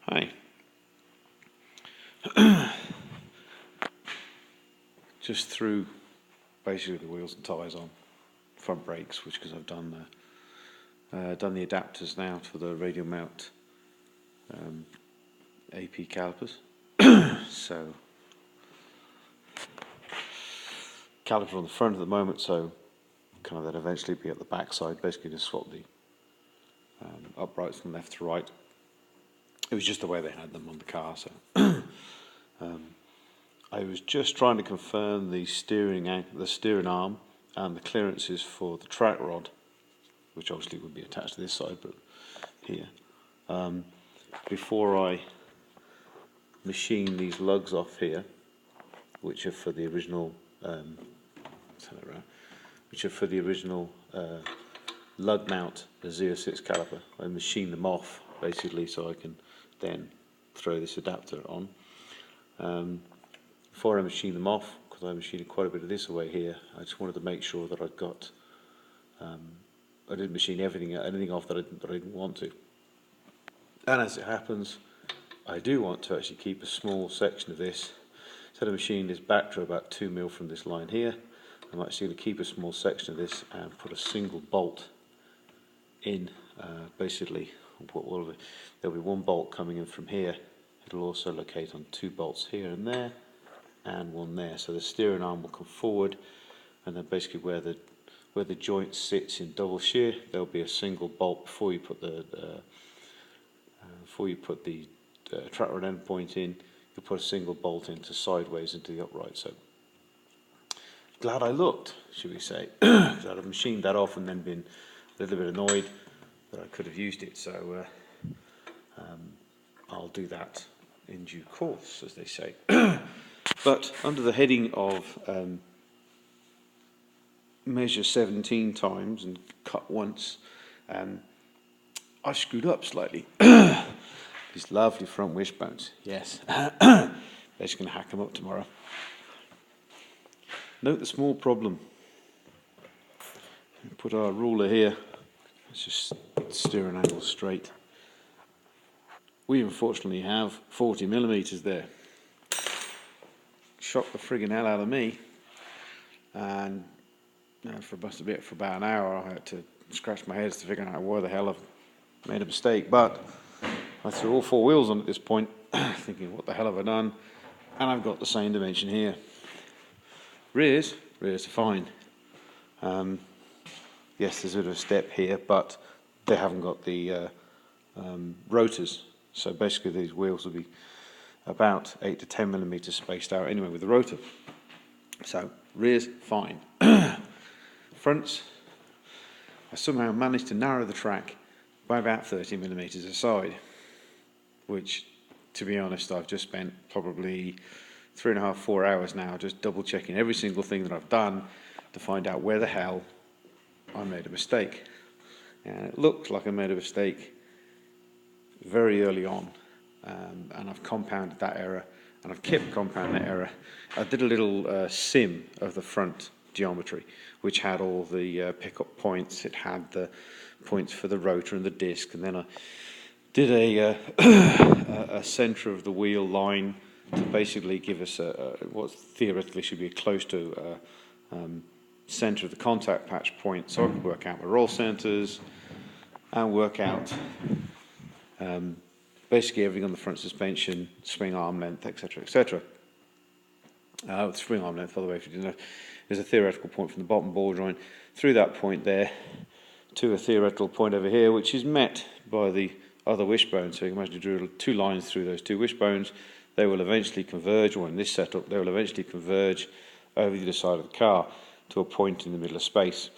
Hi. Just threw basically the wheels and tyres on, front brakes, which because I've done the adapters now for the radial mount AP calipers. So caliper on the front at the moment, so kind of then eventually be at the back side, basically just swap the uprights from left to right. It was just the way they had them on the car, so I was just trying to confirm the steering arm and the clearances for the track rod, which obviously would be attached to this side, but here, before I machine these lugs off here, which are for the original, lug mount, the Z06 caliper. I machine them off basically so I can then throw this adapter on. Before I machine them off, because I machined quite a bit of this away here, I just wanted to make sure that I'd got, I didn't machine anything off that I didn't want to. And as it happens, I do want to actually keep a small section of this. Instead of machining this back to about 2 mil from this line here, I'm actually going to keep a small section of this and put a single bolt in. Basically, there'll be one bolt coming in from here. It'll also locate on 2 bolts here and there, and one there. So the steering arm will come forward, and then basically where the joint sits in double shear, there'll be a single bolt before you put the track rod end point in. You'll put a single bolt into sideways into the upright. So glad I looked, should we say? Because I'd have machined that off and then been a little bit annoyed that I could have used it. So I'll do that in due course, as they say. But under the heading of measure 17 times and cut once, I screwed up slightly. These lovely front wishbones, yes. They're just going to hack them up tomorrow. Note the small problem. Put our ruler here. Let's just steer an angle straight. We unfortunately have 40 millimeters there. Shocked the friggin' hell out of me. And for about an hour, I had to scratch my head to figure out why the hell I've made a mistake. But I threw all 4 wheels on at this point, thinking, what the hell have I done? And I've got the same dimension here. Rears are fine. Yes, there's a bit of a step here, but they haven't got the rotors. So basically these wheels will be about 8 to 10 millimeters spaced out anyway with the rotor. So rears, fine. Fronts, I somehow managed to narrow the track by about 30 millimeters aside, which, to be honest, I've just spent probably 3.5, 4 hours now just double checking every single thing that I've done to find out where the hell I made a mistake. And it looked like I made a mistake very early on, and I've compounded that error, and I've kept compounding that error. I did a little sim of the front geometry, which had all the pickup points. It had the points for the rotor and the disc, and then I did a centre of the wheel line to basically give us what theoretically should be close to centre of the contact patch point, so I could work out my roll centres and work out basically everything on the front suspension, swing arm length, etc., etc. Swing arm length, by the way, if you didn't know, there's a theoretical point from the bottom ball joint through that point there to a theoretical point over here, which is met by the other wishbone. So you can imagine you drill 2 lines through those 2 wishbones. They will eventually converge, or in this setup, they will eventually converge over the other side of the car to a point in the middle of space.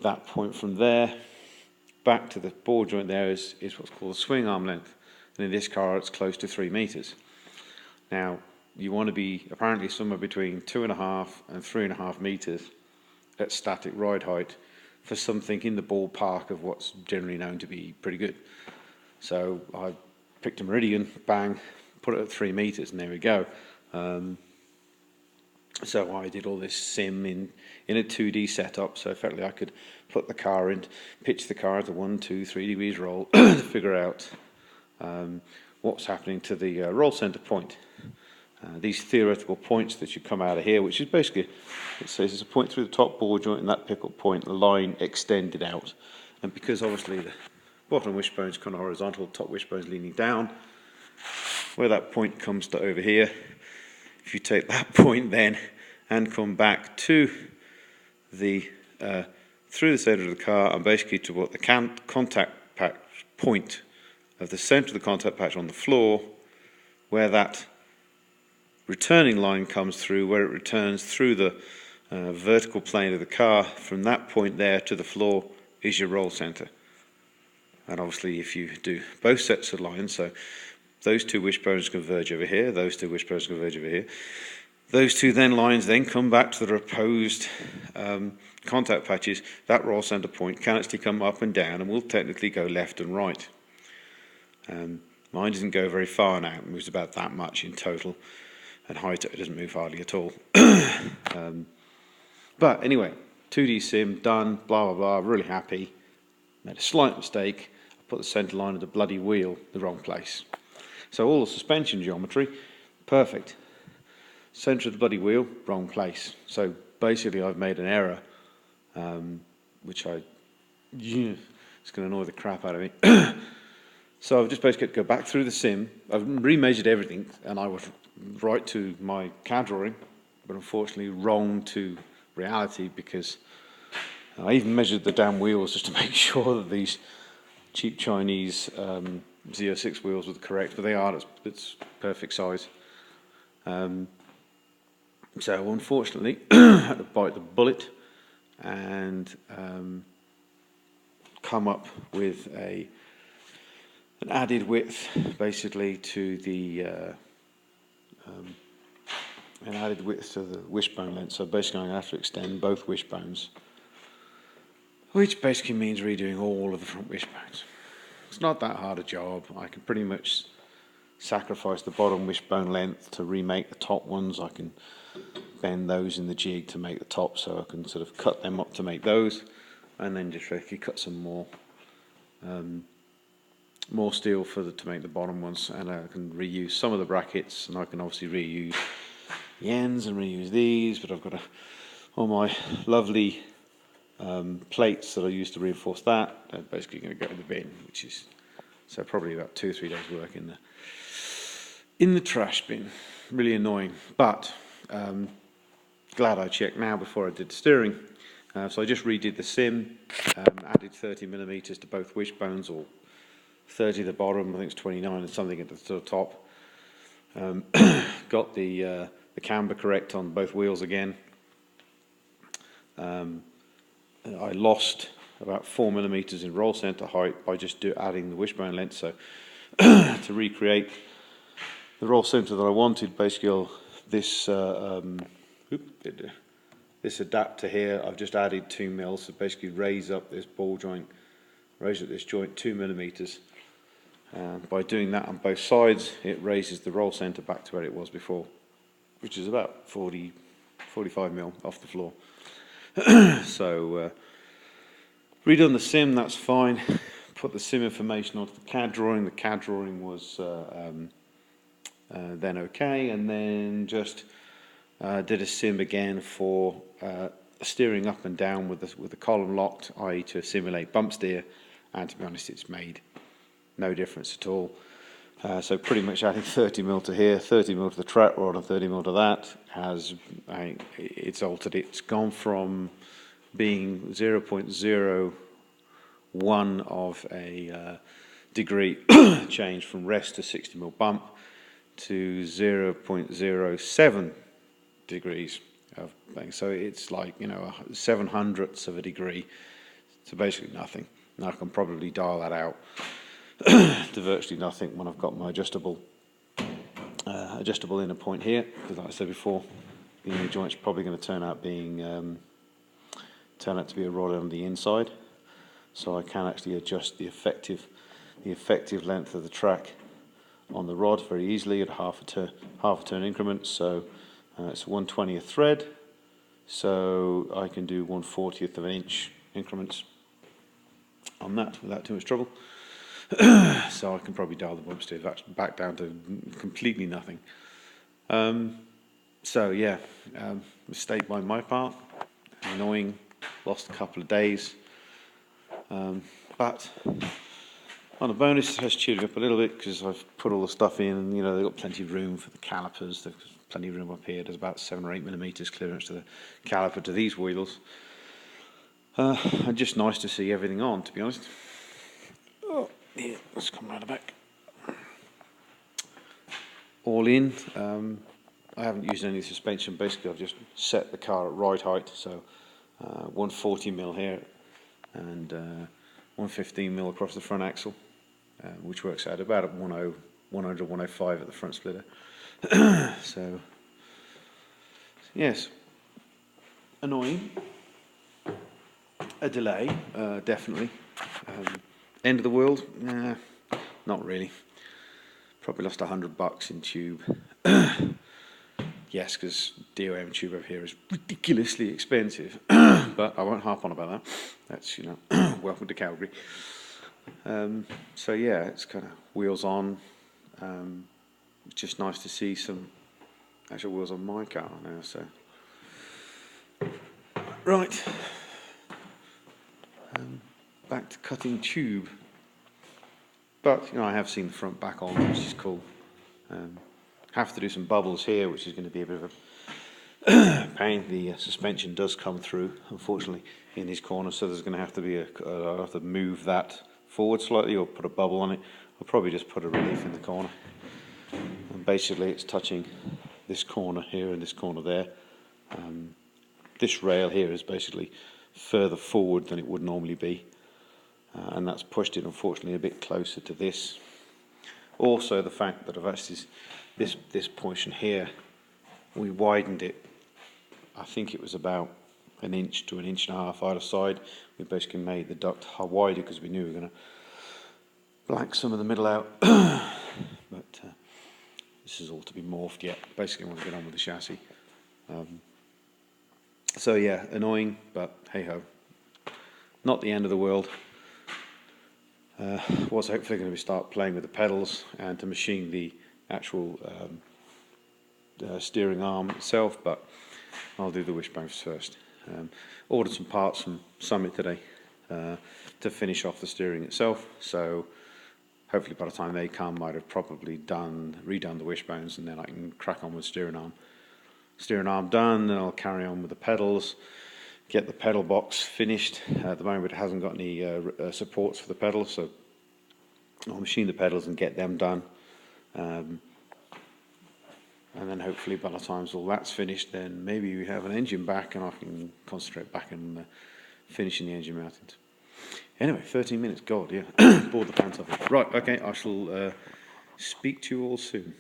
That point from there back to the ball joint there is what's called the swing arm length. And in this car, it's close to 3 meters. Now, you want to be apparently somewhere between 2.5 and 3.5 meters at static ride height for something in the ballpark of what's generally known to be pretty good. So I picked a meridian, bang, put it at 3 meters, and there we go. So I did all this sim in a 2D setup, so effectively I could put the car in, pitch the car at a 1, 2, 3 degrees roll to figure out what's happening to the roll center point. These theoretical points that you come out of here, which is basically, it says there's a point through the top ball joint and that pickle point, the line extended out. And because obviously the bottom wishbone is kind of horizontal, top wishbone is leaning down, where that point comes to over here, if you take that point then and come back to the, through the center of the car and basically to what the contact patch point of the center of the contact patch on the floor, where that returning line comes through, where it returns through the vertical plane of the car, from that point there to the floor is your roll center. And obviously if you do both sets of lines, so those two wishbones converge over here, those two wishbones converge over here, those two then lines then come back to the opposed contact patches, that roll center point can actually come up and down and will technically go left and right. Mine doesn't go very far now, it moves about that much in total. And height, it doesn't move hardly at all. But anyway, 2D sim done, blah, blah, blah, really happy. Made a slight mistake. I put the center line of the bloody wheel the wrong place. So all the suspension geometry, perfect. Center of the bloody wheel, wrong place. So basically I've made an error, which it's going to annoy the crap out of me. So I've just basically got to go back through the sim. I've remeasured everything, and I was right to my CAD drawing, but unfortunately wrong to reality, because I even measured the damn wheels just to make sure that these cheap Chinese Z06 wheels were correct, but they are. It's perfect size. So unfortunately, I had to bite the bullet and come up with an added width, basically, to the wishbone length. So basically I'm going to have to extend both wishbones, which basically means redoing all of the front wishbones. It's not that hard a job. I can pretty much sacrifice the bottom wishbone length to remake the top ones. I can bend those in the jig to make the top, so I can sort of cut them up to make those, and then just basically cut some more steel to make the bottom ones, and I can reuse some of the brackets, and I can obviously reuse the ends and reuse these, but I've got all my lovely plates that I used to reinforce that, they're basically going to go in the bin, which is so probably about 2 or 3 days work in the trash bin. Really annoying, but glad I checked now before I did the steering. So I just redid the sim, added 30mm to both wishbones, or 30 at the bottom, I think it's 29 and something at the top. Got the camber correct on both wheels again. I lost about 4mm in roll center height by just adding the wishbone length. So to recreate the roll center that I wanted, basically this adapter here, I've just added 2mm, so basically raise up this ball joint, raise up this joint 2mm. By doing that on both sides, it raises the roll center back to where it was before, which is about 45mm off the floor. So redone the sim, that's fine. Put the sim information onto the CAD drawing. The CAD drawing was then okay, and then just did a sim again for steering up and down with the column locked, i.e. to simulate bump steer, and to be honest, it's made no difference at all. So pretty much adding 30mm to here, 30mm to the track rod, and 30mm to that it's altered. It's gone from being 0.01 of a degree change from rest to 60mm bump to 0.07 degrees of bang. So it's like, 7/100ths of a degree. So basically nothing. Now I can probably dial that out to virtually nothing when I've got my adjustable inner point here, because like I said before, the inner joint's probably going to turn out to be a rod on the inside, so I can actually adjust the effective length of the track on the rod very easily at half a turn increments. So it's 1/20th thread, so I can do 1/40th of an inch increments on that without too much trouble. So so I can probably dial the bump steer back down to completely nothing. So yeah, mistake by my part, annoying, lost a couple of days, but on a bonus it has cheered me up a little bit because I've put all the stuff in, and they've got plenty of room for the calipers, there's plenty of room up here, there's about 7 or 8 millimeters clearance to the caliper to these wheels. And just nice to see everything on, to be honest. Oh, yeah, let's come round the back. All in, I haven't used any suspension. Basically, I've just set the car at right height, so 140mm here and 115mm across the front axle, which works out about at 100, 105 at the front splitter. So, yes, annoying. A delay, definitely. End of the world? Nah, not really. Probably lost $100 in tube. Yes, because DOM tube over here is ridiculously expensive, but I won't harp on about that. That's, welcome to Calgary. So yeah, it's kind of wheels on. It's just nice to see some actual wheels on my car now. So right, back to cutting tube. But I have seen the front back on, which is cool. Have to do some bubbles here, which is going to be a bit of a pain. The suspension does come through, unfortunately, in these corners, so there's going to have to be I'll have to move that forward slightly or put a bubble on it. I'll probably just put a relief in the corner. And basically it's touching this corner here and this corner there. This rail here is basically further forward than it would normally be. And that's pushed it, unfortunately, a bit closer to this. Also, the fact that I've actually this portion here, we widened it. I think it was about 1 inch to 1.5 inches either side. We basically made the duct wider because we knew we were going to blank some of the middle out. But this is all to be morphed yet. Basically, I want to get on with the chassis. So yeah, annoying, but hey ho, not the end of the world. Was hopefully going to start playing with the pedals and to machine the actual steering arm itself, but I'll do the wishbones first. Ordered some parts from Summit today to finish off the steering itself, so hopefully by the time they come I'd have probably redone the wishbones, and then I can crack on with steering arm. Steering arm done, then I'll carry on with the pedals. Get the pedal box finished. At the moment it hasn't got any supports for the pedals, so I'll machine the pedals and get them done. And then hopefully by the time all that's finished, then maybe we have an engine back and I can concentrate back on finishing the engine mountings. Anyway, 13 minutes, God, yeah, bored the pants off it. Right, okay, I shall speak to you all soon.